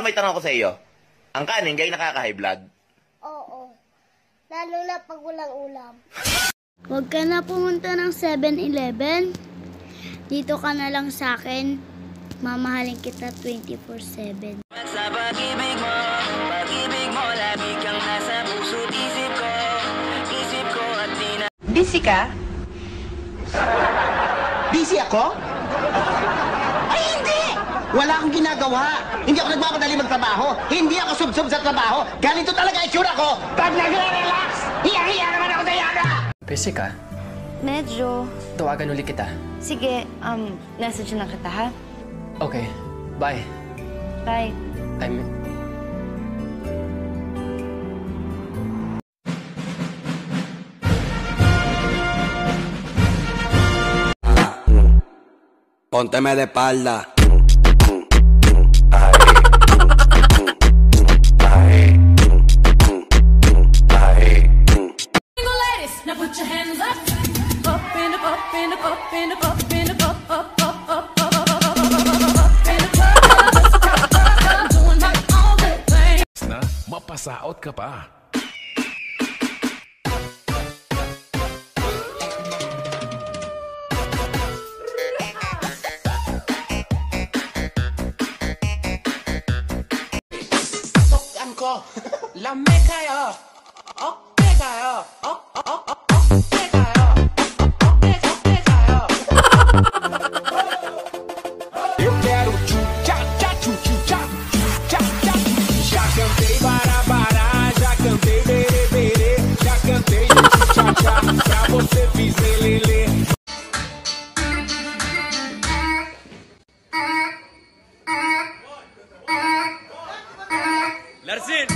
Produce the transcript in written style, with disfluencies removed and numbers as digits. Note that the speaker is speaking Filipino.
may tanong ko sa iyo. Ang kanin, gay nakaka-high blood? Oo. Lalo na pag walang ulam. Huwag ka na pumunta ng 7-Eleven. Dito ka na lang sa akin. Mamahalin kita 24/7. Sa pag-ibig mo, lagi kang nasa puso't isip ko at di na... Busy ka? Busy ako? Ay, hindi! Wala akong ginagawa. Hindi ako nagmamadali magtrabaho. Hindi ako sub-sub sa trabaho. Ganito talaga itsura ko. Pag nagre-relax, hiya-hiya naman ako, Diana! Busy ka? Medyo. Tawagan ulit kita. Sige, message na kita, ha? Okay, bye. Bye. Pónteme de espalda. Now put your hands up, up and up, up and up, up and up, up and up, up, up, up, up, up, up, and up, doing my all the things. Na, mapasaot ka pa. Tokan ko. Lame kayo. Okay kayo. Okay kayo. Okay kayo. Eu quero tchu-tcha-tcha, tchu-tchu-tcha, tchu-tcha-tcha. Já cantei bará-bará, já cantei berê-berê, já cantei tchu-tcha-tcha, pra você fiz lelê. Larsin!